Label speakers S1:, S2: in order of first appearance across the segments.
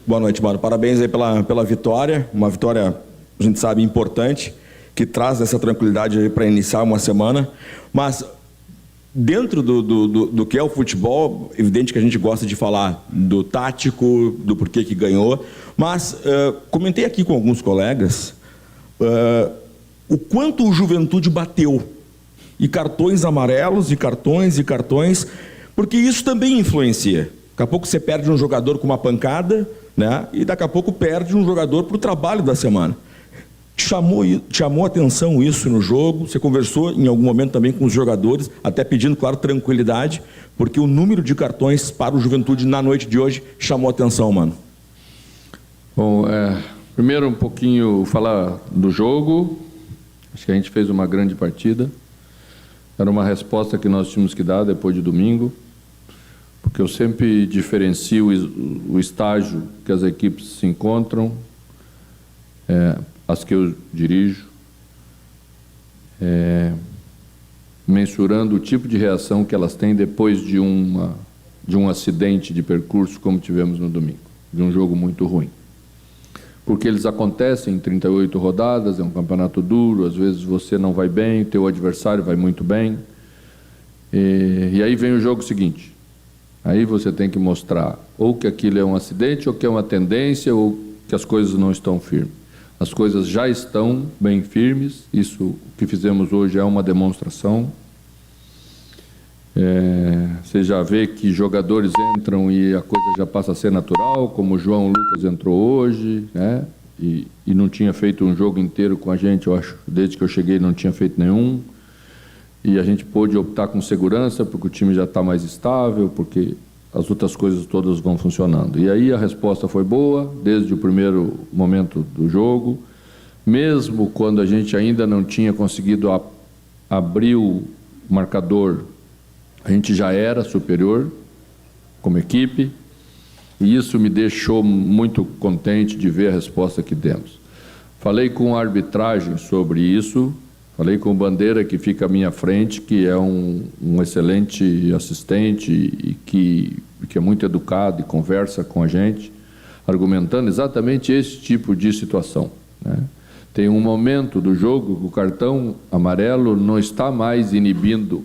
S1: Boa noite, mano. Parabéns aí pela vitória. Uma vitória, a gente sabe, importante, que traz essa tranquilidade aí para iniciar uma semana. Mas dentro do que é o futebol, evidente que a gente gosta de falar do tático, do porquê que ganhou. Mas comentei aqui com alguns colegas o quanto o Juventude bateu. E cartões amarelos, e cartões, porque isso também influencia. Daqui a pouco você perde um jogador com uma pancada, né? E daqui a pouco perde um jogador para o trabalho da semana. Chamou atenção isso no jogo? Você conversou em algum momento também com os jogadores, até pedindo, claro, tranquilidade, porque o número de cartões para o Juventude na noite de hoje chamou atenção, mano.
S2: Bom, primeiro um pouquinho falar do jogo. Acho que a gente fez uma grande partida. Era uma resposta que nós tínhamos que dar depois de domingo, porque eu sempre diferencio o estágio que as equipes se encontram, as que eu dirijo, mensurando o tipo de reação que elas têm depois de um acidente de percurso como tivemos no domingo, de um jogo muito ruim. Porque eles acontecem em 38 rodadas, é um campeonato duro, às vezes você não vai bem, teu adversário vai muito bem. E aí vem o jogo seguinte. Aí você tem que mostrar ou que aquilo é um acidente, ou que é uma tendência, ou que as coisas não estão firmes. As coisas já estão bem firmes, isso que fizemos hoje é uma demonstração. Você já vê que jogadores entram e a coisa já passa a ser natural, como o João Lucas entrou hoje, né? E não tinha feito um jogo inteiro com a gente, eu acho, desde que eu cheguei não tinha feito nenhum. E a gente pôde optar com segurança, porque o time já está mais estável, porque as outras coisas todas vão funcionando. E aí a resposta foi boa, desde o primeiro momento do jogo, mesmo quando a gente ainda não tinha conseguido abrir o marcador, a gente já era superior como equipe, e isso me deixou muito contente de ver a resposta que demos. Falei com a arbitragem sobre isso, falei com o Bandeira, que fica à minha frente, que é um excelente assistente e que é muito educado e conversa com a gente, argumentando exatamente esse tipo de situação, né? Tem um momento do jogo que o cartão amarelo não está mais inibindo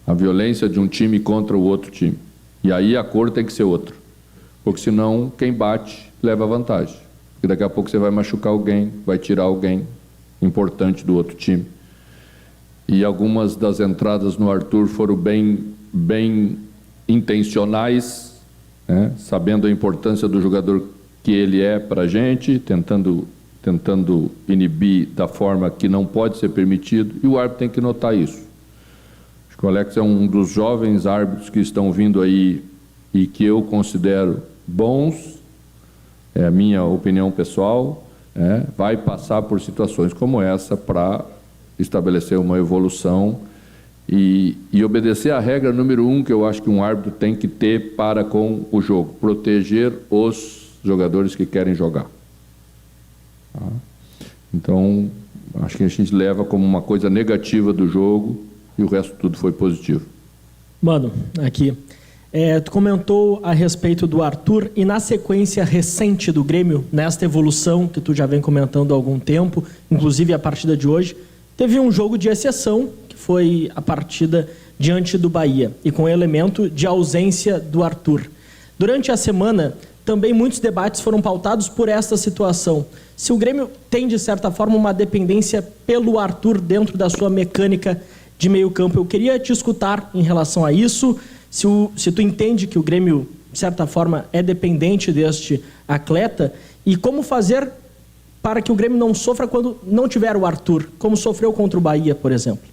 S2: a violência de um time contra o outro time. E aí a cor tem que ser outra, porque senão quem bate leva vantagem. Porque daqui a pouco você vai machucar alguém, vai tirar alguém importante do outro time. E algumas das entradas no Arthur foram bem intencionais, né? Sabendo a importância do jogador que ele é para a gente, tentando inibir da forma que não pode ser permitido, e o árbitro tem que notar isso. Acho que o Alex é um dos jovens árbitros que estão vindo aí e que eu considero bons, é a minha opinião pessoal, vai passar por situações como essa para estabelecer uma evolução e obedecer à regra número 1 que eu acho que um árbitro tem que ter para com o jogo: proteger os jogadores que querem jogar. Tá? Então, acho que a gente leva como uma coisa negativa do jogo e o resto tudo foi positivo.
S3: Mano, aqui, tu comentou a respeito do Arthur e na sequência recente do Grêmio, nesta evolução que tu já vem comentando há algum tempo, inclusive a partida de hoje, teve um jogo de exceção, que foi a partida diante do Bahia, e com o elemento de ausência do Arthur. Durante a semana, também muitos debates foram pautados por esta situação. Se o Grêmio tem, de certa forma, uma dependência pelo Arthur dentro da sua mecânica de meio campo, eu queria te escutar em relação a isso, se tu entende que o Grêmio, de certa forma, é dependente deste atleta, e como fazer para que o Grêmio não sofra quando não tiver o Arthur, como sofreu contra o Bahia, por exemplo.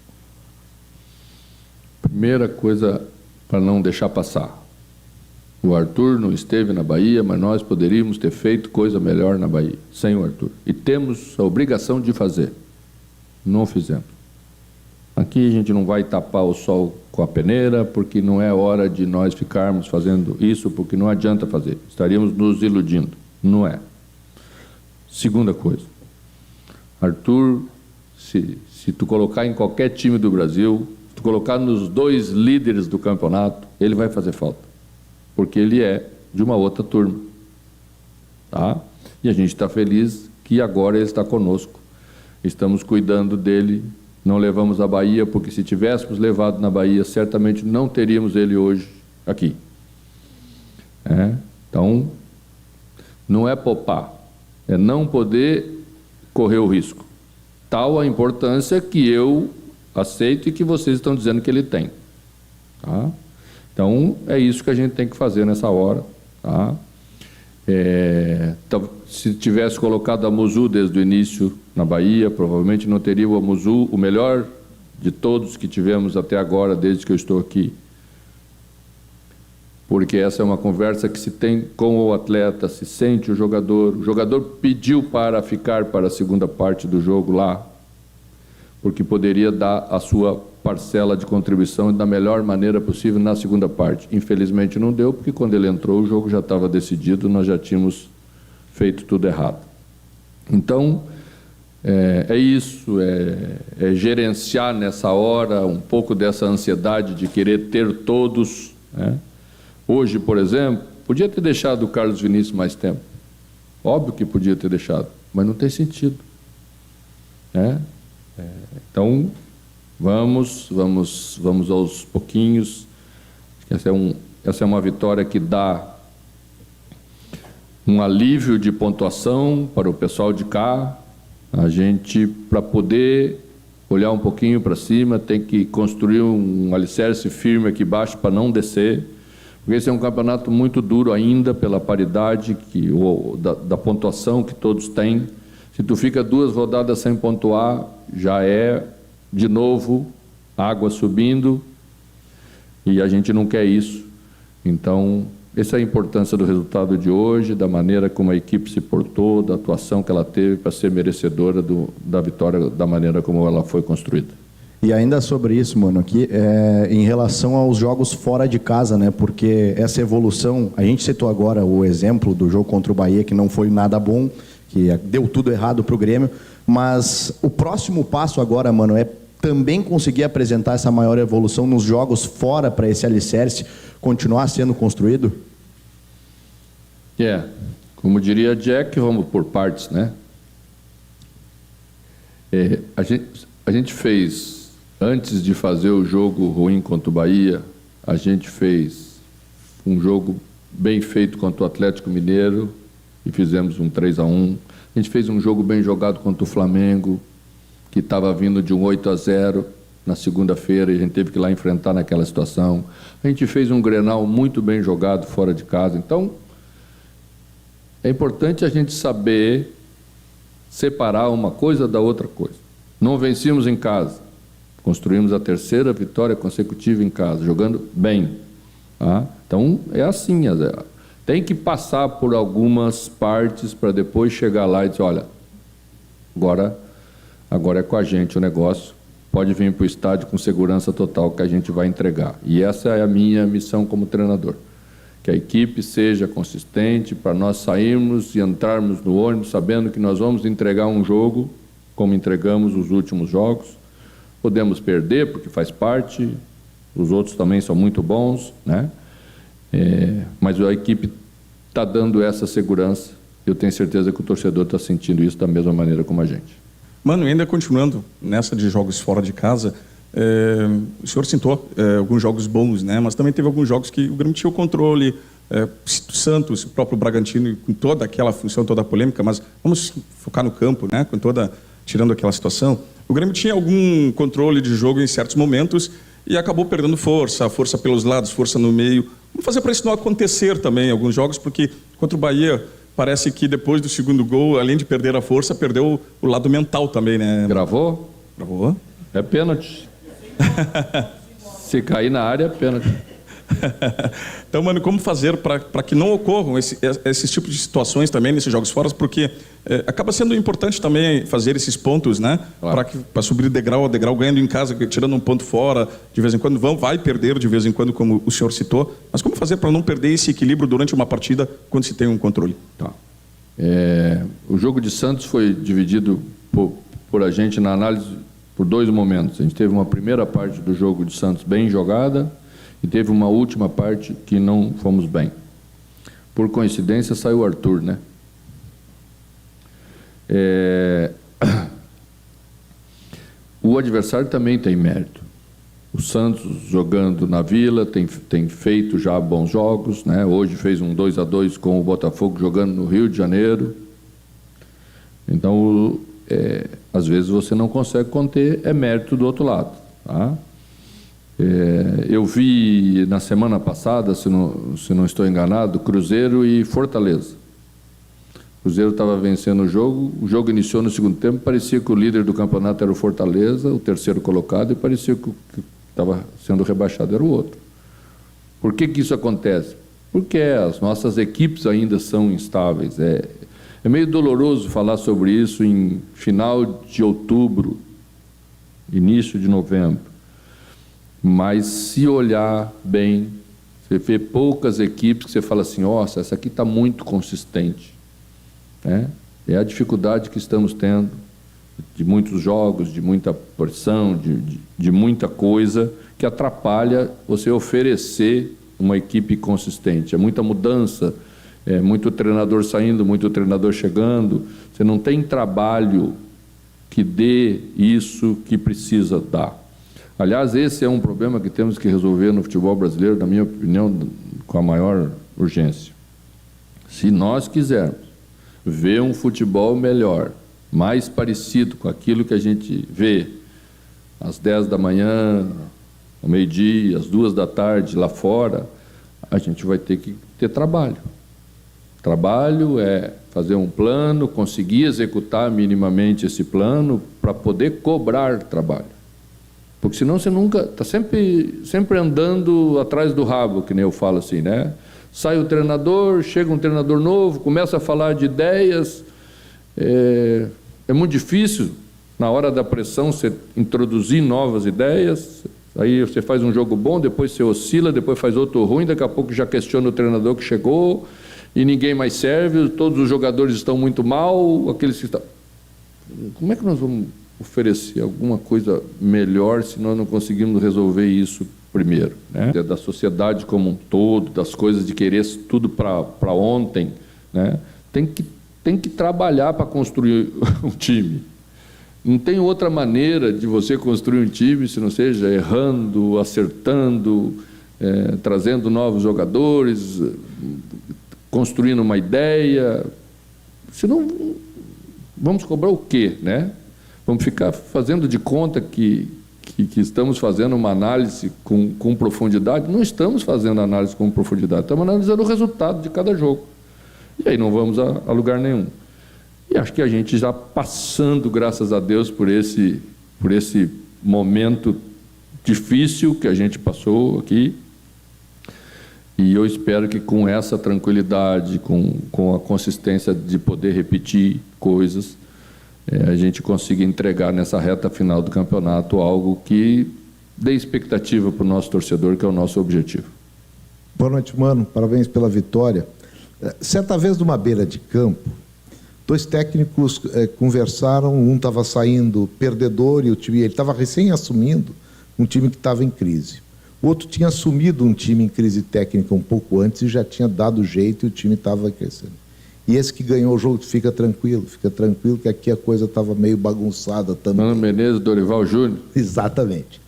S2: Primeira coisa para não deixar passar. O Arthur não esteve na Bahia, mas nós poderíamos ter feito coisa melhor na Bahia, sem o Arthur. E temos a obrigação de fazer. Não fizemos. Aqui a gente não vai tapar o sol com a peneira, porque não é hora de nós ficarmos fazendo isso, porque não adianta fazer. Estaríamos nos iludindo. Não é. Segunda coisa. Arthur, se tu colocar em qualquer time do Brasil, se tu colocar nos 2 líderes do campeonato, ele vai fazer falta. Porque ele é de uma outra turma. Tá? E a gente está feliz que agora ele está conosco. Estamos cuidando dele, não levamos à Bahia, porque se tivéssemos levado na Bahia, certamente não teríamos ele hoje aqui. Então, não é poupar, é não poder correr o risco. Tal a importância que eu aceito e que vocês estão dizendo que ele tem. Tá? Então, é isso que a gente tem que fazer nessa hora. Tá? Se tivesse colocado a Muzu desde o início na Bahia, provavelmente não teria o Muzu, o melhor de todos que tivemos até agora, desde que eu estou aqui. Porque essa é uma conversa que se tem com o atleta, se sente o jogador pediu para ficar para a segunda parte do jogo lá, porque poderia dar a sua parcela de contribuição da melhor maneira possível na segunda parte. Infelizmente não deu, porque quando ele entrou o jogo já estava decidido, nós já tínhamos feito tudo errado. Então, é isso, é gerenciar nessa hora um pouco dessa ansiedade de querer ter todos. Hoje, por exemplo, podia ter deixado o Carlos Vinícius mais tempo. Óbvio que podia ter deixado, mas não tem sentido. Então, vamos aos pouquinhos. Essa é uma vitória que dá um alívio de pontuação para o pessoal de cá. A gente, para poder olhar um pouquinho para cima, tem que construir um alicerce firme aqui embaixo para não descer, porque esse é um campeonato muito duro ainda pela paridade da pontuação que todos têm. Se tu fica 2 rodadas sem pontuar, já é, de novo, água subindo, e a gente não quer isso. Então, essa é a importância do resultado de hoje, da maneira como a equipe se portou, da atuação que ela teve para ser merecedora da vitória, da maneira como ela foi construída.
S4: E ainda sobre isso, mano, aqui, em relação aos jogos fora de casa, né? Porque essa evolução, a gente citou agora o exemplo do jogo contra o Bahia, que não foi nada bom, que deu tudo errado para o Grêmio, mas o próximo passo agora, mano, é também conseguir apresentar essa maior evolução nos jogos fora para esse alicerce continuar sendo construído?
S2: Como diria Jack, vamos por partes, né? A gente fez, antes de fazer o jogo ruim contra o Bahia, a gente fez um jogo bem feito contra o Atlético Mineiro e fizemos um 3-1. A gente fez um jogo bem jogado contra o Flamengo, que estava vindo de um 8-0 na segunda-feira, e a gente teve que ir lá enfrentar naquela situação. A gente fez um Grenal muito bem jogado fora de casa. Então, é importante a gente saber separar uma coisa da outra coisa. Não vencíamos em casa, construímos a 3ª vitória consecutiva em casa, jogando bem. Tá? Então, é assim, tem que passar por algumas partes para depois chegar lá e dizer, olha, agora é com a gente o negócio, pode vir para o estádio com segurança total que a gente vai entregar. E essa é a minha missão como treinador, que a equipe seja consistente para nós sairmos e entrarmos no ônibus sabendo que nós vamos entregar um jogo como entregamos os últimos jogos. Podemos perder porque faz parte, os outros também são muito bons, né? Mas a equipe está dando essa segurança. Eu tenho certeza que o torcedor está sentindo isso da mesma maneira como a gente.
S5: Mano, ainda continuando nessa de jogos fora de casa, o senhor citou alguns jogos bons, né? Mas também teve alguns jogos que o Grêmio tinha o controle, Santos, o próprio Bragantino, com toda aquela função, toda a polêmica, mas vamos focar no campo, né? Tirando aquela situação, o Grêmio tinha algum controle de jogo em certos momentos e acabou perdendo força pelos lados, força no meio. Vamos fazer para isso não acontecer também em alguns jogos, porque contra o Bahia parece que depois do segundo gol, além de perder a força, perdeu o lado mental também, né?
S2: Gravou?
S5: Gravou.
S2: É pênalti. Se cair na área, é pênalti.
S5: Então, mano, como fazer para que não ocorram esses tipos de situações também nesses jogos fora, porque acaba sendo importante também fazer esses pontos, né? Claro. Para subir degrau a degrau, ganhando em casa, tirando um ponto fora, de vez em quando vai perder de vez em quando, como o senhor citou, mas como fazer para não perder esse equilíbrio durante uma partida quando se tem um controle?
S2: Tá. O jogo de Santos foi dividido por a gente na análise por 2 momentos. A gente teve uma primeira parte do jogo de Santos bem jogada, e teve uma última parte que não fomos bem. por coincidência, saiu o Arthur, né? O adversário também tem mérito. O Santos jogando na Vila tem feito já bons jogos, né? Hoje fez um 2-2 com o Botafogo jogando no Rio de Janeiro. Então, às vezes você não consegue conter, é mérito do outro lado, tá? Eu vi na semana passada, se não estou enganado, Cruzeiro e Fortaleza. O Cruzeiro estava vencendo o jogo iniciou no segundo tempo, parecia que o líder do campeonato era o Fortaleza, o terceiro colocado, e parecia que o que estava sendo rebaixado era o outro. Por que isso acontece? Porque as nossas equipes ainda são instáveis. É meio doloroso falar sobre isso em final de outubro, início de novembro. Mas se olhar bem, você vê poucas equipes que você fala assim, nossa, essa aqui está muito consistente. É a dificuldade que estamos tendo, de muitos jogos, de muita pressão, de muita coisa, que atrapalha você oferecer uma equipe consistente. É muita mudança, é muito treinador saindo, muito treinador chegando. Você não tem trabalho que dê isso que precisa dar. Aliás, esse é um problema que temos que resolver no futebol brasileiro, na minha opinião, com a maior urgência. Se nós quisermos ver um futebol melhor, mais parecido com aquilo que a gente vê às 10 da manhã, ao meio-dia, às 2 da tarde, lá fora, a gente vai ter que ter trabalho. Trabalho é fazer um plano, conseguir executar minimamente esse plano para poder cobrar trabalho. Porque senão você nunca está sempre andando atrás do rabo, que nem eu falo assim, né? Sai o treinador, chega um treinador novo, começa a falar de ideias. É muito difícil, na hora da pressão, você introduzir novas ideias. Aí você faz um jogo bom, depois você oscila, depois faz outro ruim, daqui a pouco já questiona o treinador que chegou e ninguém mais serve, todos os jogadores estão muito mal, aqueles que estão... Como é que nós vamos oferecer alguma coisa melhor se nós não conseguimos resolver isso primeiro, né? Da sociedade como um todo, das coisas de querer tudo para ontem, né? Tem que trabalhar para construir um time. Não tem outra maneira de você construir um time se não seja errando, acertando, trazendo novos jogadores, construindo uma ideia. Senão, vamos cobrar o quê, né? Vamos ficar fazendo de conta que estamos fazendo uma análise com profundidade? Não estamos fazendo análise com profundidade, estamos analisando o resultado de cada jogo. E aí não vamos a lugar nenhum. E acho que a gente já passando, graças a Deus, por esse momento difícil que a gente passou aqui. E eu espero que com essa tranquilidade, com a consistência de poder repetir coisas, a gente consiga entregar nessa reta final do campeonato algo que dê expectativa para o nosso torcedor, que é o nosso objetivo.
S6: Boa noite, mano. Parabéns pela vitória. Certa vez, numa beira de campo, dois técnicos conversaram, um estava saindo perdedor e o time, ele estava recém assumindo um time que estava em crise. O outro tinha assumido um time em crise técnica um pouco antes e já tinha dado jeito e o time estava crescendo. E esse que ganhou o jogo, fica tranquilo que aqui a coisa estava meio bagunçada também.
S2: Mano Menezes, Dorival Júnior.
S6: Exatamente.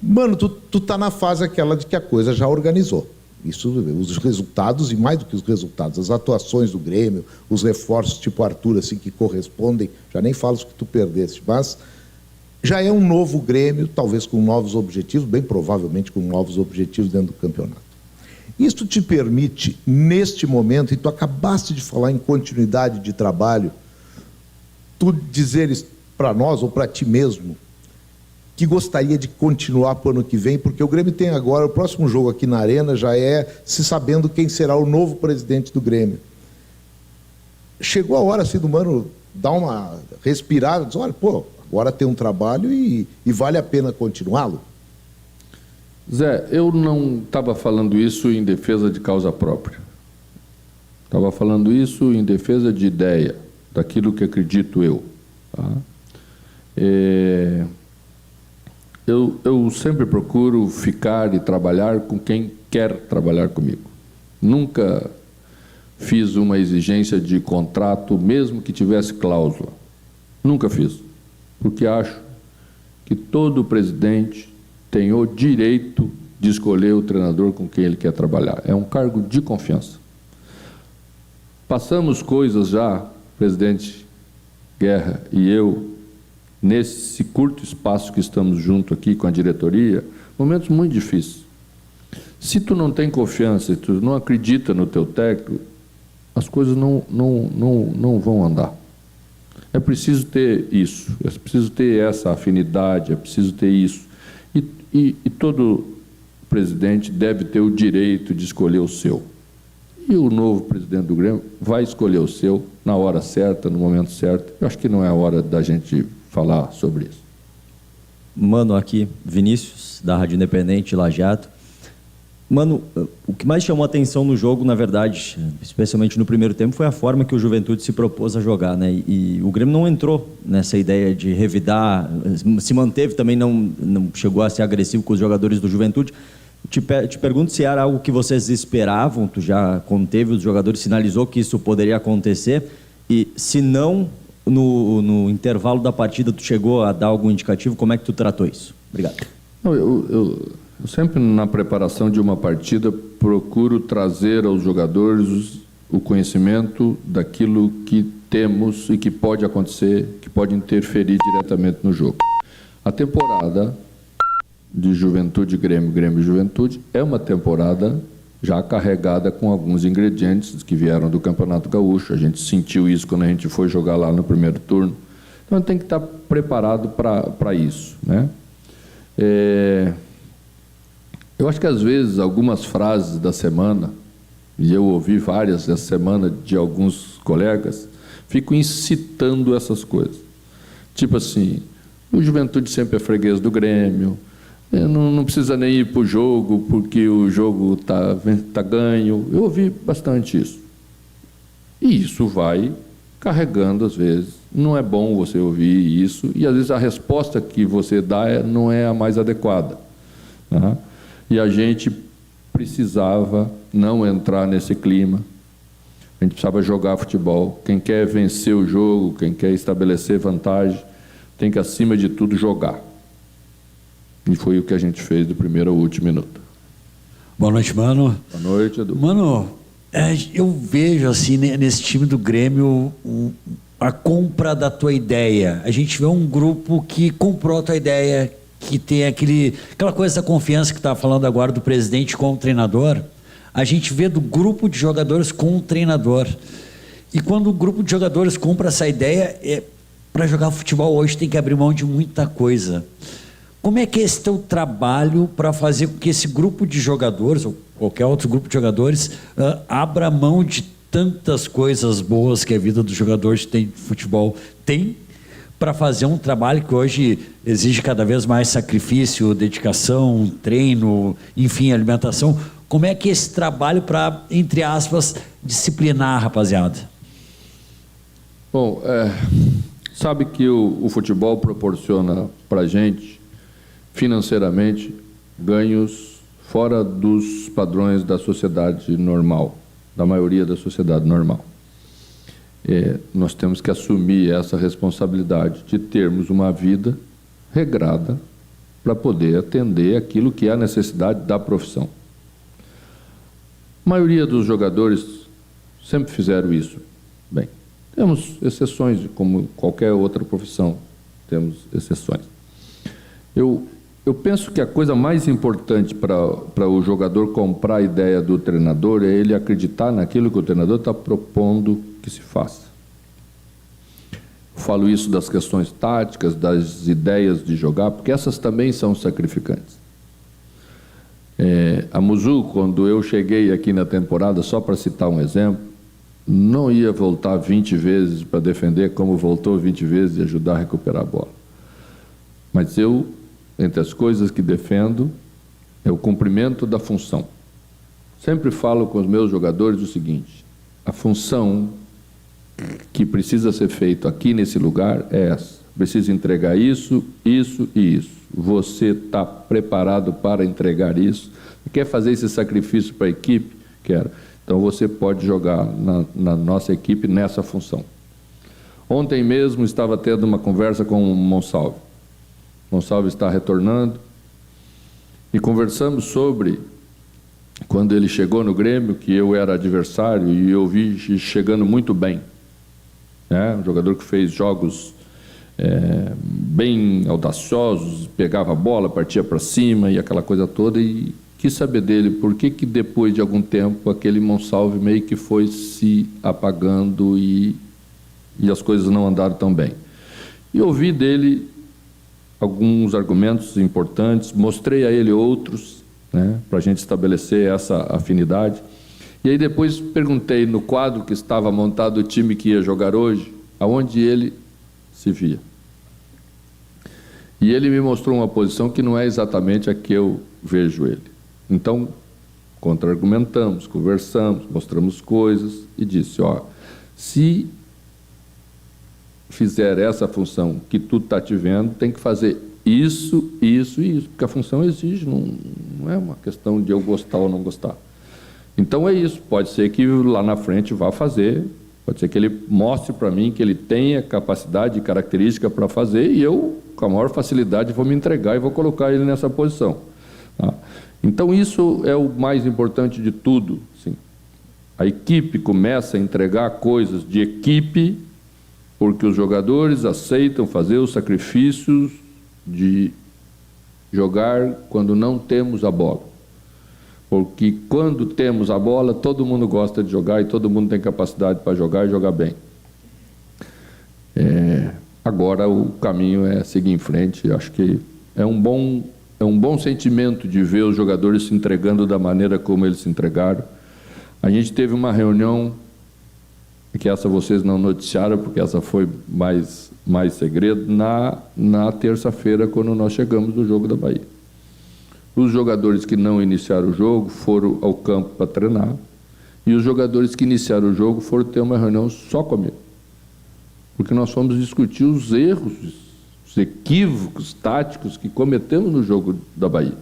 S6: Mano, tu tá na fase aquela de que a coisa já organizou. Isso, os resultados, e mais do que os resultados, as atuações do Grêmio, os reforços tipo Arthur, assim, que correspondem, já nem falo os que tu perdeste, mas já é um novo Grêmio, talvez com novos objetivos, bem provavelmente com novos objetivos dentro do campeonato. Isso te permite, neste momento, e tu acabaste de falar em continuidade de trabalho, tu dizeres para nós, ou para ti mesmo, que gostaria de continuar para o ano que vem, porque o Grêmio tem agora, o próximo jogo aqui na Arena já é se sabendo quem será o novo presidente do Grêmio. Chegou a hora, assim, do mano dar uma respirada, dizer, olha, pô, agora tem um trabalho e vale a pena continuá-lo?
S2: Zé, eu não estava falando isso em defesa de causa própria. Estava falando isso em defesa de ideia, daquilo que acredito eu. Tá? Eu sempre procuro ficar e trabalhar com quem quer trabalhar comigo. Nunca fiz uma exigência de contrato, mesmo que tivesse cláusula. Nunca fiz, porque acho que todo presidente tem o direito de escolher o treinador com quem ele quer trabalhar. É um cargo de confiança. Passamos coisas já, presidente Guerra e eu, nesse curto espaço que estamos junto aqui com a diretoria, momentos muito difíceis. Se tu não tem confiança, tu não acredita no teu técnico, as coisas não vão andar. É preciso ter isso, é preciso ter essa afinidade, é preciso ter isso. E todo presidente deve ter o direito de escolher o seu. E o novo presidente do Grêmio vai escolher o seu na hora certa, no momento certo. Eu acho que não é a hora da gente falar sobre isso.
S7: Mano, aqui, Vinícius, da Rádio Independente, Lajeado. Mano, o que mais chamou a atenção no jogo, na verdade, especialmente no primeiro tempo, foi a forma que o Juventude se propôs a jogar, né? E o Grêmio não entrou nessa ideia de revidar, se manteve também, não chegou a ser agressivo com os jogadores do Juventude. Te pergunto se era algo que vocês esperavam, tu já conteve os jogadores, sinalizou que isso poderia acontecer, e se não, no intervalo da partida, tu chegou a dar algum indicativo, como é que tu tratou isso? Obrigado.
S2: Eu sempre, na preparação de uma partida, procuro trazer aos jogadores o conhecimento daquilo que temos e que pode acontecer, que pode interferir diretamente no jogo. A temporada de Juventude, Grêmio Juventude, é uma temporada já carregada com alguns ingredientes que vieram do Campeonato Gaúcho. A gente sentiu isso quando a gente foi jogar lá no primeiro turno. Então, tem que estar preparado para isso, né? Eu acho que, às vezes, algumas frases da semana, e eu ouvi várias essa semana de alguns colegas, ficam incitando essas coisas. Tipo assim, o Juventude sempre é freguês do Grêmio, não precisa nem ir para o jogo, porque o jogo tá ganho. Eu ouvi bastante isso. E isso vai carregando, às vezes. Não é bom você ouvir isso, e, às vezes, a resposta que você dá não é a mais adequada. Tá? E a gente precisava não entrar nesse clima. A gente precisava jogar futebol. Quem quer vencer o jogo, quem quer estabelecer vantagem, tem que, acima de tudo, jogar. E foi o que a gente fez do primeiro ao último minuto.
S8: Boa noite, Mano.
S2: Boa noite, Edu.
S8: Mano, eu vejo assim nesse time do Grêmio a compra da tua ideia. A gente vê um grupo que comprou a tua ideia, que tem aquela coisa da confiança que estava falando agora do presidente com o treinador. A gente vê do grupo de jogadores com o treinador. E quando o grupo de jogadores compra essa ideia, para jogar futebol hoje tem que abrir mão de muita coisa. Como é que é esse teu trabalho para fazer com que esse grupo de jogadores, ou qualquer outro grupo de jogadores, abra mão de tantas coisas boas que a vida dos jogadores de futebol tem, para fazer um trabalho que hoje exige cada vez mais sacrifício, dedicação, treino, enfim, alimentação? Como é que é esse trabalho para, entre aspas, disciplinar a rapaziada?
S2: Bom, sabe que o futebol proporciona para a gente, financeiramente, ganhos fora dos padrões da sociedade normal, da maioria da sociedade normal. Nós temos que assumir essa responsabilidade de termos uma vida regrada para poder atender aquilo que é a necessidade da profissão. A maioria dos jogadores sempre fizeram isso. Bem, temos exceções, como qualquer outra profissão, temos exceções. Eu penso que a coisa mais importante para o jogador comprar a ideia do treinador é ele acreditar naquilo que o treinador está propondo que se faça. Falo isso das questões táticas, das ideias de jogar, porque essas também são sacrificantes. A Muzu, quando eu cheguei aqui na temporada, só para citar um exemplo, não ia voltar 20 vezes para defender como voltou 20 vezes e ajudar a recuperar a bola. Mas eu, entre as coisas que defendo, é o cumprimento da função. Sempre falo com os meus jogadores o seguinte: a função que precisa ser feita aqui nesse lugar é essa. Precisa entregar isso, isso e isso. Você está preparado para entregar isso? Quer fazer esse sacrifício para a equipe? Quero. Então você pode jogar na nossa equipe nessa função. Ontem mesmo estava tendo uma conversa com o Monsalve. Monsalve está retornando e conversamos sobre quando ele chegou no Grêmio, que eu era adversário e eu vi chegando muito bem. Um jogador que fez jogos bem audaciosos, pegava a bola, partia para cima e aquela coisa toda, e quis saber dele por que depois de algum tempo aquele Monsalve meio que foi se apagando e as coisas não andaram tão bem. E ouvi dele alguns argumentos importantes, mostrei a ele outros, para a gente estabelecer essa afinidade. E aí depois perguntei no quadro que estava montado o time que ia jogar hoje, aonde ele se via. E ele me mostrou uma posição que não é exatamente a que eu vejo ele. Então, contra-argumentamos, conversamos, mostramos coisas e disse, se fizer essa função que tu está te vendo, tem que fazer isso, isso e isso, porque a função exige, não é uma questão de eu gostar ou não gostar. Então é isso, pode ser que lá na frente vá fazer, pode ser que ele mostre para mim que ele tenha capacidade e característica para fazer e eu, com a maior facilidade, vou me entregar e vou colocar ele nessa posição. Tá? Então isso é o mais importante de tudo. Sim. A equipe começa a entregar coisas de equipe porque os jogadores aceitam fazer os sacrifícios de jogar quando não temos a bola. Porque quando temos a bola, todo mundo gosta de jogar e todo mundo tem capacidade para jogar e jogar bem. Agora o caminho é seguir em frente. Acho que é um bom sentimento de ver os jogadores se entregando da maneira como eles se entregaram. A gente teve uma reunião, que essa vocês não noticiaram, porque essa foi mais segredo, na terça-feira, quando nós chegamos do jogo da Bahia. Os jogadores que não iniciaram o jogo foram ao campo para treinar, e os jogadores que iniciaram o jogo foram ter uma reunião só comigo. Porque nós fomos discutir os erros, os equívocos táticos que cometemos no jogo da Bahia.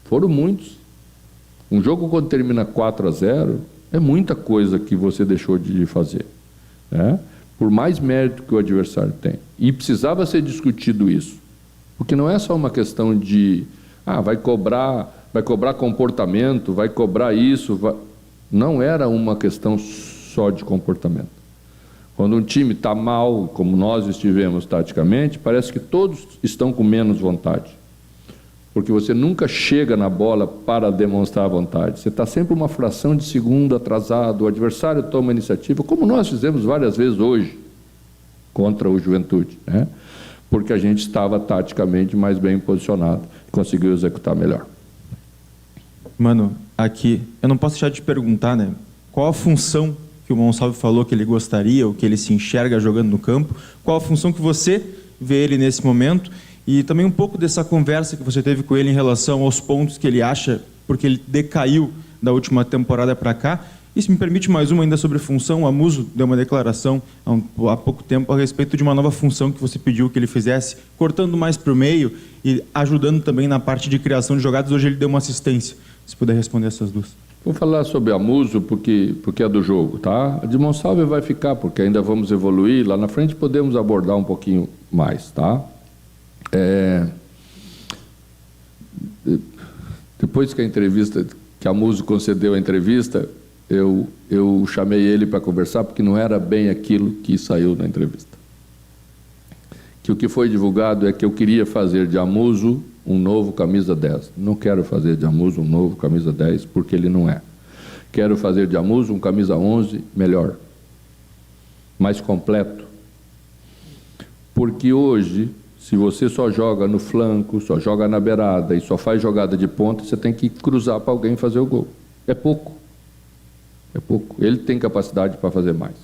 S2: Foram muitos. Um jogo quando termina 4-0, é muita coisa que você deixou de fazer, por mais mérito que o adversário tem. E precisava ser discutido isso, porque não é só uma questão de vai cobrar comportamento, vai cobrar isso. Não era uma questão só de comportamento. Quando um time está mal, como nós estivemos taticamente, parece que todos estão com menos vontade. Porque você nunca chega na bola para demonstrar vontade. Você está sempre uma fração de segundo atrasado, o adversário toma a iniciativa, como nós fizemos várias vezes hoje contra o Juventude, porque a gente estava taticamente mais bem posicionado e conseguiu executar melhor.
S9: Mano, aqui, eu não posso deixar de te perguntar, qual a função que o Monsalve falou que ele gostaria, ou que ele se enxerga jogando no campo, qual a função que você vê ele nesse momento? E também um pouco dessa conversa que você teve com ele em relação aos pontos que ele acha, porque ele decaiu da última temporada para cá. E se me permite mais uma ainda sobre função, o Amuso deu uma declaração há pouco tempo a respeito de uma nova função que você pediu que ele fizesse, cortando mais para o meio e ajudando também na parte de criação de jogadas. Hoje ele deu uma assistência. Se puder responder essas duas.
S2: Vou falar sobre Amuso porque é do jogo, tá? A de Monsalve vai ficar, porque ainda vamos evoluir. Lá na frente podemos abordar um pouquinho mais, tá? Depois que a Amuso concedeu a entrevista, eu chamei ele para conversar, porque não era bem aquilo que saiu na entrevista. Que o que foi divulgado é que eu queria fazer de Amuso um novo camisa 10. Não quero fazer de Amuso um novo camisa 10, porque ele não é. Quero fazer de Amuso um camisa 11 melhor, mais completo. Porque hoje, se você só joga no flanco, só joga na beirada e só faz jogada de ponta, você tem que cruzar para alguém fazer o gol. É pouco. É pouco. Ele tem capacidade para fazer mais.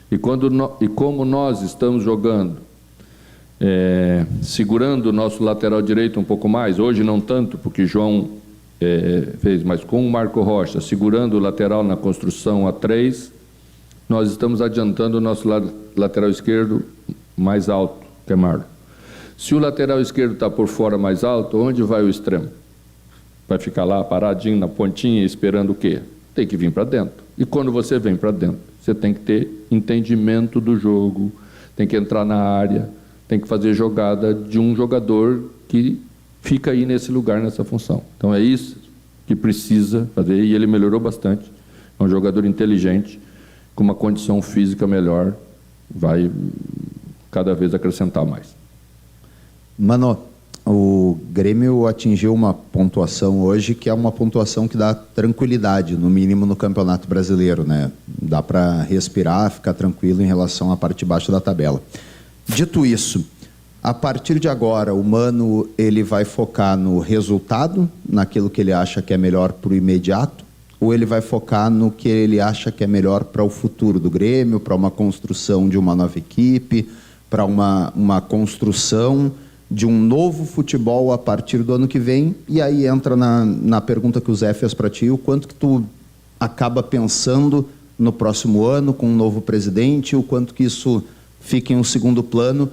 S2: E como nós estamos jogando, segurando o nosso lateral direito um pouco mais, hoje não tanto, porque João fez, mas com o Marco Rocha, segurando o lateral na construção a 3, nós estamos adiantando o nosso lateral esquerdo mais alto, que é Marlon. Se o lateral esquerdo está por fora mais alto, onde vai o extremo? Vai ficar lá paradinho na pontinha esperando o quê? tem que vir para dentro. E quando você vem para dentro, você tem que ter entendimento do jogo, tem que entrar na área, tem que fazer jogada de um jogador que fica aí nesse lugar, nessa função. Então é isso que precisa fazer, e ele melhorou bastante. É um jogador inteligente, com uma condição física melhor, vai cada vez acrescentar mais.
S4: Mano, o Grêmio atingiu uma pontuação hoje que é uma pontuação que dá tranquilidade, no mínimo no Campeonato Brasileiro, né? Dá para respirar, ficar tranquilo em relação à parte de baixo da tabela. Dito isso, a partir de agora, o Mano ele vai focar no resultado, naquilo que ele acha que é melhor para o imediato, ou ele vai focar no que ele acha que é melhor para o futuro do Grêmio, para uma construção de uma nova equipe, para uma construção de um novo futebol a partir do ano que vem? E aí entra na pergunta que o Zé fez para ti, o quanto que tu acaba pensando no próximo ano com um novo presidente, o quanto que isso fica em um segundo plano,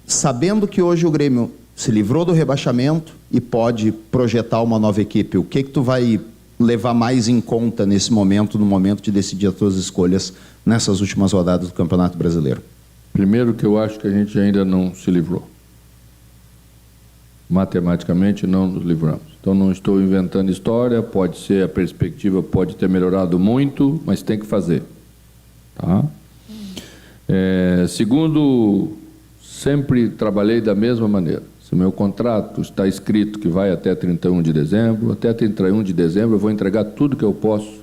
S4: sabendo que hoje o Grêmio se livrou do rebaixamento e pode projetar uma nova equipe, o que tu vai levar mais em conta nesse momento, no momento de decidir as tuas escolhas nessas últimas rodadas do Campeonato Brasileiro?
S2: Primeiro, que eu acho que a gente ainda não se livrou. Matematicamente não nos livramos. Então não estou inventando história, pode ser, a perspectiva pode ter melhorado muito, mas tem que fazer. Tá? Segundo, sempre trabalhei da mesma maneira. Se o meu contrato está escrito que vai até 31 de dezembro, até 31 de dezembro eu vou entregar tudo que eu posso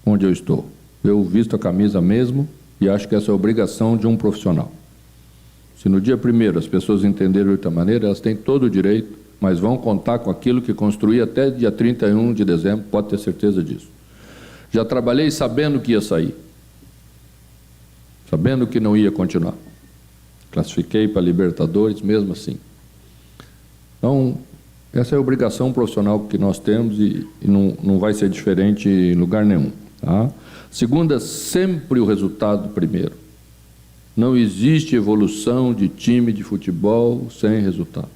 S2: onde eu estou. Eu visto a camisa mesmo e acho que essa é a obrigação de um profissional. Se no dia 1º as pessoas entenderem de outra maneira, elas têm todo o direito, mas vão contar com aquilo que construí até dia 31 de dezembro, pode ter certeza disso. Já trabalhei sabendo que ia sair, sabendo que não ia continuar. Classifiquei para Libertadores mesmo assim. Então, essa é a obrigação profissional que nós temos e não vai ser diferente em lugar nenhum. Tá? Segunda, sempre o resultado primeiro. Não existe evolução de time de futebol sem resultado.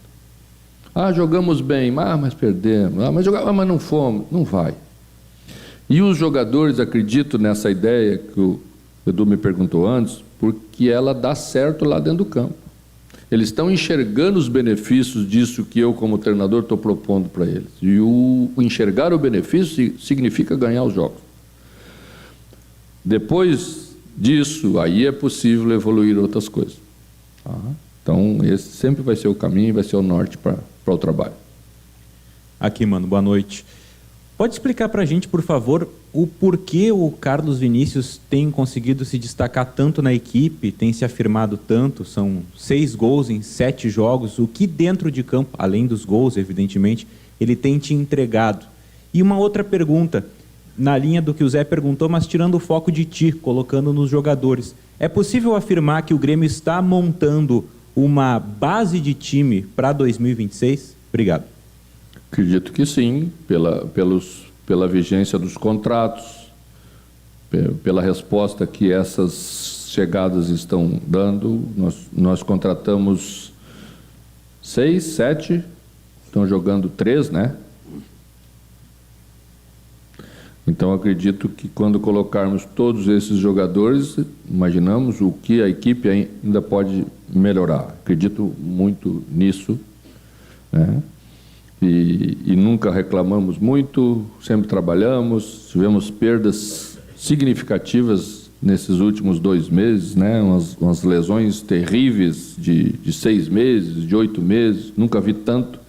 S2: Jogamos bem, mas perdemos. Mas não fomos. Não vai. E os jogadores acreditam nessa ideia que o Edu me perguntou antes, porque ela dá certo lá dentro do campo. Eles estão enxergando os benefícios disso que eu, como treinador, estou propondo para eles. E o enxergar o benefício significa ganhar os jogos. Depois disso, aí é possível evoluir outras coisas. Tá? Então, esse sempre vai ser o caminho, vai ser o norte para o trabalho.
S10: Aqui, Mano, boa noite. Pode explicar para a gente, por favor, o porquê o Carlos Vinícius tem conseguido se destacar tanto na equipe, tem se afirmado tanto, são 6 gols em 7 jogos, o que dentro de campo, além dos gols, evidentemente, ele tem te entregado? E uma outra pergunta, na linha do que o Zé perguntou, mas tirando o foco de ti, colocando nos jogadores. É possível afirmar que o Grêmio está montando uma base de time para 2026? Obrigado.
S2: Acredito que sim, pela vigência dos contratos, pela resposta que essas chegadas estão dando. Nós contratamos 6, 7, estão jogando 3, né? Então, acredito que quando colocarmos todos esses jogadores, imaginamos o que a equipe ainda pode melhorar. Acredito muito nisso, né? E nunca reclamamos muito, sempre trabalhamos, tivemos perdas significativas nesses últimos 2 meses, né? Umas lesões terríveis de 6 meses, de 8 meses, nunca vi tanto.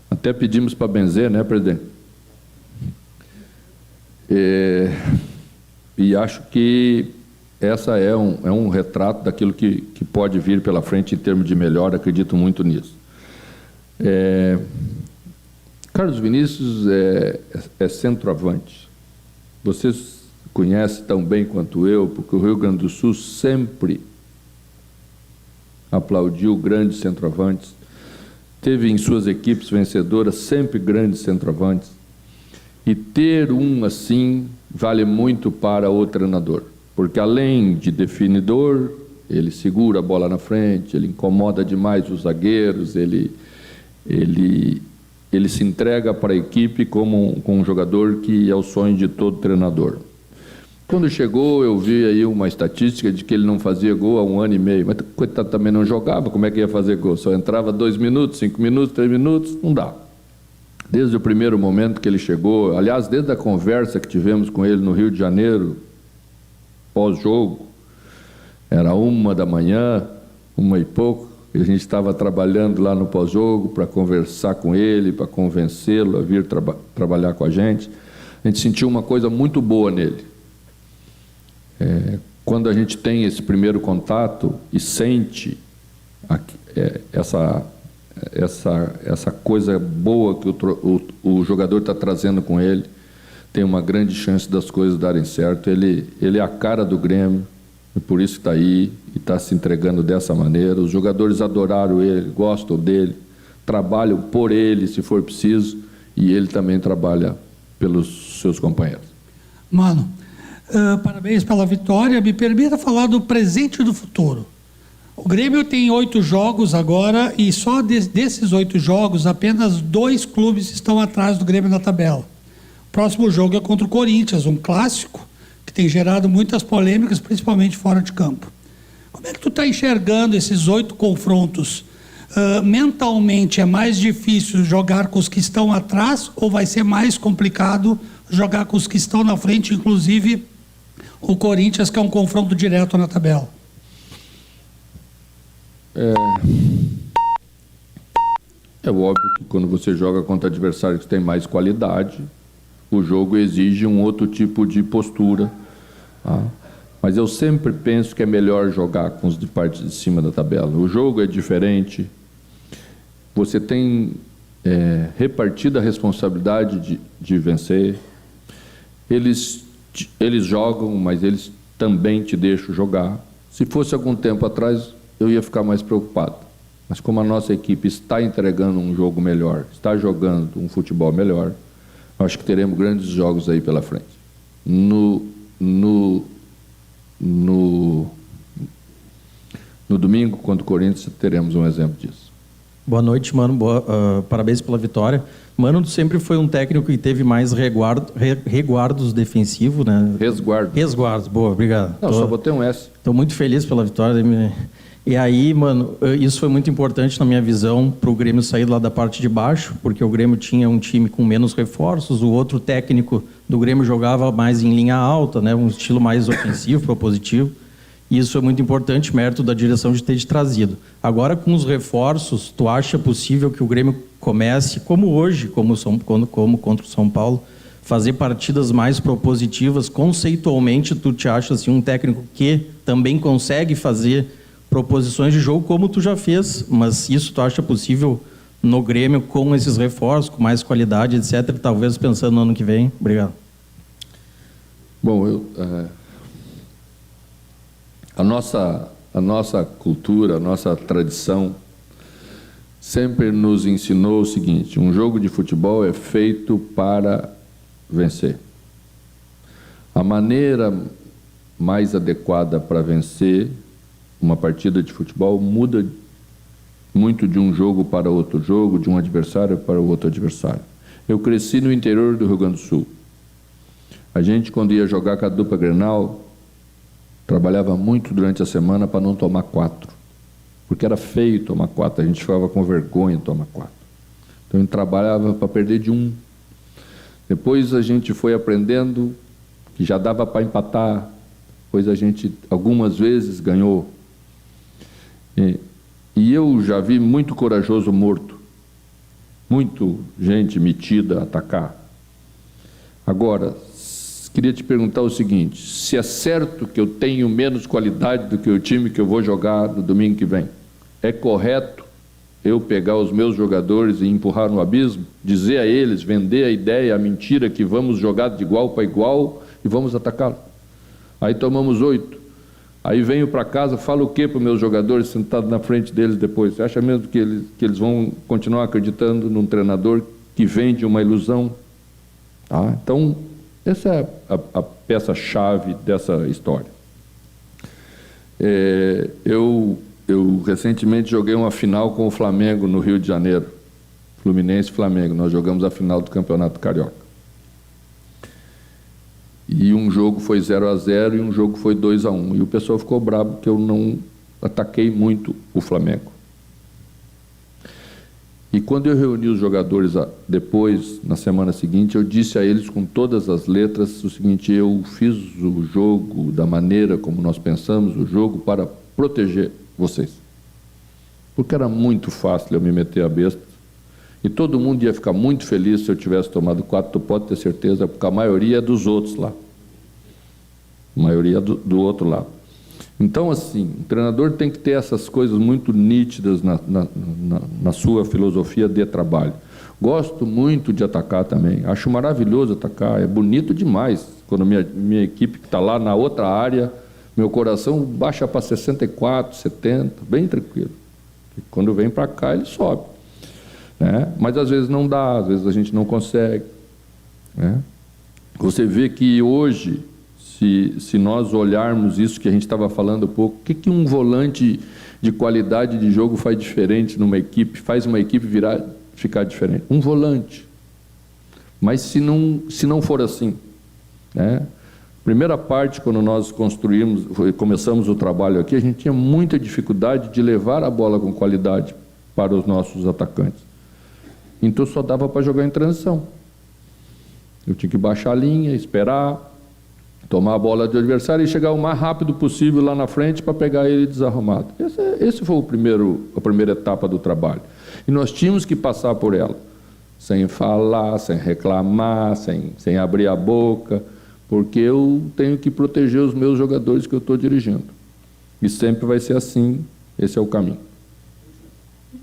S2: Até pedimos para benzer, né, presidente? E acho que essa é um retrato daquilo que pode vir pela frente em termos de melhora, acredito muito nisso. Carlos Vinícius é centroavante. Vocês conhecem tão bem quanto eu, porque o Rio Grande do Sul sempre aplaudiu grandes centroavantes, teve em suas equipes vencedoras sempre grandes centroavantes, e ter um assim vale muito para o treinador, porque além de definidor, ele segura a bola na frente, ele incomoda demais os zagueiros, ele ele se entrega para a equipe como um jogador que é o sonho de todo treinador. Quando chegou, eu vi aí uma estatística de que ele não fazia gol há 1 ano e meio, mas coitado também não jogava, como é que ia fazer gol? Só entrava 2 minutos, 5 minutos, 3 minutos, não dá. Desde o primeiro momento que ele chegou, aliás, desde a conversa que tivemos com ele no Rio de Janeiro, pós-jogo, era 1 da manhã, 1 e pouco, e a gente estava trabalhando lá no pós-jogo para conversar com ele, para convencê-lo a vir trabalhar com a gente. A gente sentiu uma coisa muito boa nele. Quando a gente tem esse primeiro contato e sente essa coisa boa que o jogador está trazendo com ele, tem uma grande chance das coisas darem certo. Ele é a cara do Grêmio, e por isso está aí e está se entregando dessa maneira. Os jogadores adoraram ele, gostam dele, trabalham por ele se for preciso, e ele também trabalha pelos seus companheiros.
S11: Mano, parabéns pela vitória. Me permita falar do presente e do futuro. O Grêmio tem 8 jogos agora e só desses 8 jogos, apenas 2 clubes estão atrás do Grêmio na tabela. O próximo jogo é contra o Corinthians, um clássico que tem gerado muitas polêmicas, principalmente fora de campo. Como é que tu está enxergando esses 8 confrontos? Mentalmente é mais difícil jogar com os que estão atrás ou vai ser mais complicado jogar com os que estão na frente, inclusive o Corinthians, que é um confronto direto na tabela?
S2: É óbvio que quando você joga contra adversários que têm mais qualidade, o jogo exige um outro tipo de postura. Tá? Mas eu sempre penso que é melhor jogar com os de parte de cima da tabela. O jogo é diferente. Você tem repartida a responsabilidade de vencer. Eles jogam, mas eles também te deixam jogar. Se fosse algum tempo atrás, eu ia ficar mais preocupado. Mas como a nossa equipe está entregando um jogo melhor, está jogando um futebol melhor, acho que teremos grandes jogos aí pela frente. No domingo, contra o Corinthians, teremos um exemplo disso.
S7: Boa noite, Mano. Parabéns pela vitória. Mano sempre foi um técnico que teve mais resguardos defensivos, né? Resguardos, boa, obrigado.
S2: Não, só botei um S.
S7: Estou muito feliz pela vitória. E aí, mano, isso foi muito importante na minha visão para o Grêmio sair lá da parte de baixo, porque o Grêmio tinha um time com menos reforços, o outro técnico do Grêmio jogava mais em linha alta, né? Um estilo mais ofensivo, propositivo. E isso é muito importante, mérito da direção de ter te trazido. Agora, com os reforços, tu acha possível que o Grêmio comece, como hoje, como contra o São Paulo, fazer partidas mais propositivas? Conceitualmente, tu te acha assim, um técnico que também consegue fazer proposições de jogo como tu já fez, mas isso tu acha possível no Grêmio com esses reforços, com mais qualidade, etc., talvez pensando no ano que vem? Obrigado.
S2: Bom, a nossa cultura, a nossa tradição sempre nos ensinou o seguinte: um jogo de futebol é feito para vencer. A maneira mais adequada para vencer uma partida de futebol muda muito de um jogo para outro jogo, de um adversário para o outro adversário. Eu cresci no interior do Rio Grande do Sul. A gente, quando ia jogar com a dupla Grenal, trabalhava muito durante a semana para não tomar 4, porque era feio tomar 4, a gente ficava com vergonha de tomar 4. Então a gente trabalhava para perder de 1. Depois a gente foi aprendendo que já dava para empatar, depois a gente algumas vezes ganhou. E eu já vi muito corajoso morto, muito gente metida a atacar. Agora, queria te perguntar o seguinte: se é certo que eu tenho menos qualidade do que o time que eu vou jogar no domingo que vem, é correto eu pegar os meus jogadores e empurrar no abismo, dizer a eles, vender a ideia, a mentira que vamos jogar de igual para igual e vamos atacá-lo? Aí tomamos 8. Aí venho para casa, falo o quê para os meus jogadores sentados na frente deles depois? Você acha mesmo que eles vão continuar acreditando num treinador que vende uma ilusão? Tá? Então, essa é a peça-chave dessa história. Eu recentemente joguei uma final com o Flamengo no Rio de Janeiro. O Fluminense e Flamengo. Nós jogamos a final do Campeonato Carioca. E um jogo foi 0-0 e um jogo foi 2-1. E o pessoal ficou bravo que eu não ataquei muito o Flamengo. E quando eu reuni os jogadores depois, na semana seguinte, eu disse a eles com todas as letras o seguinte: eu fiz o jogo da maneira como nós pensamos o jogo para proteger vocês. Porque era muito fácil eu me meter a besta. E todo mundo ia ficar muito feliz se eu tivesse tomado 4, tu pode ter certeza, porque a maioria é dos outros lá. A maioria do outro lado. Então, assim, o treinador tem que ter essas coisas muito nítidas na sua filosofia de trabalho. Gosto muito de atacar também, acho maravilhoso atacar, é bonito demais. Quando minha equipe que está lá na outra área, meu coração baixa para 64, 70, bem tranquilo. E quando vem para cá, ele sobe. Né? Mas às vezes não dá, às vezes a gente não consegue. Né? Você vê que hoje, se nós olharmos isso que a gente estava falando há pouco, o que um volante de qualidade de jogo faz diferente numa equipe, faz uma equipe ficar diferente? Um volante. Mas se não for assim, né? Primeira parte, quando nós começamos o trabalho aqui, a gente tinha muita dificuldade de levar a bola com qualidade para os nossos atacantes. Então só dava para jogar em transição. Eu tinha que baixar a linha, esperar, tomar a bola do adversário e chegar o mais rápido possível lá na frente para pegar ele desarrumado. Esse foi a primeira etapa do trabalho. E nós tínhamos que passar por ela, sem falar, sem reclamar, sem abrir a boca, porque eu tenho que proteger os meus jogadores que eu estou dirigindo. E sempre vai ser assim, esse é o caminho.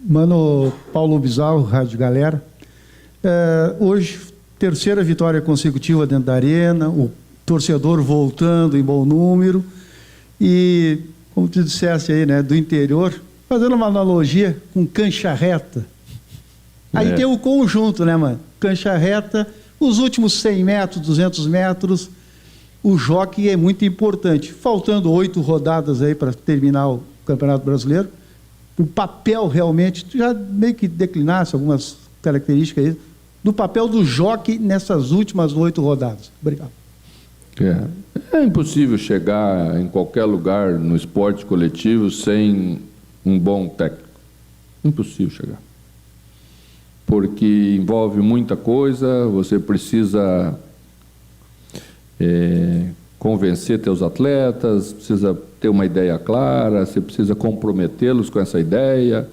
S12: Mano, Paulo Bizarro, Rádio Galera. Hoje, terceira vitória consecutiva dentro da arena, o torcedor voltando em bom número e, como tu disseste aí, né, do interior, fazendo uma analogia com cancha reta. Aí tem o conjunto, né, mano? Cancha reta, os últimos 100 metros, 200 metros, o jockey é muito importante. Faltando 8 rodadas aí para terminar o Campeonato Brasileiro, o papel realmente, tu já meio que declinasse algumas características aí, do papel do jockey nessas últimas 8 rodadas. Obrigado.
S2: É impossível chegar em qualquer lugar no esporte coletivo sem um bom técnico. Impossível chegar. Porque envolve muita coisa, você precisa convencer teus atletas, precisa ter uma ideia clara, você precisa comprometê-los com essa ideia.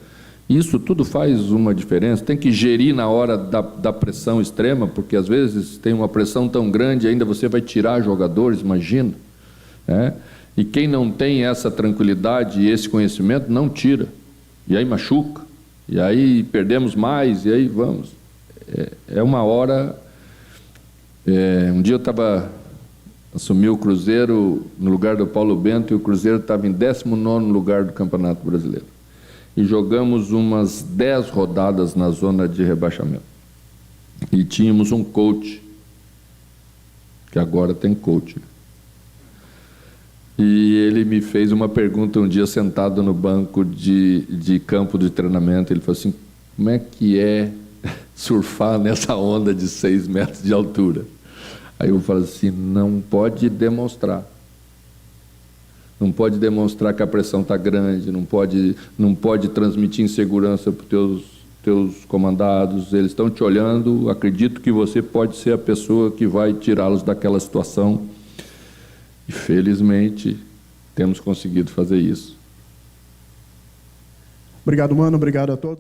S2: Isso tudo faz uma diferença. Tem que gerir na hora da pressão extrema, porque às vezes tem uma pressão tão grande, ainda você vai tirar jogadores, imagina. Né? E quem não tem essa tranquilidade e esse conhecimento, não tira. E aí machuca. E aí perdemos mais, e aí vamos. É uma hora... um dia eu assumi o Cruzeiro no lugar do Paulo Bento, e o Cruzeiro estava em 19º lugar do Campeonato Brasileiro. E jogamos umas 10 rodadas na zona de rebaixamento. E tínhamos um coach, que agora tem coach. E ele me fez uma pergunta um dia sentado no banco de campo de treinamento. Ele falou assim: como é que é surfar nessa onda de 6 metros de altura? Aí eu falei assim: não pode demonstrar. Não pode demonstrar que a pressão está grande, não pode transmitir insegurança para os teus comandados. Eles estão te olhando, acredito que você pode ser a pessoa que vai tirá-los daquela situação. E felizmente temos conseguido fazer isso.
S13: Obrigado, mano. Obrigado a todos.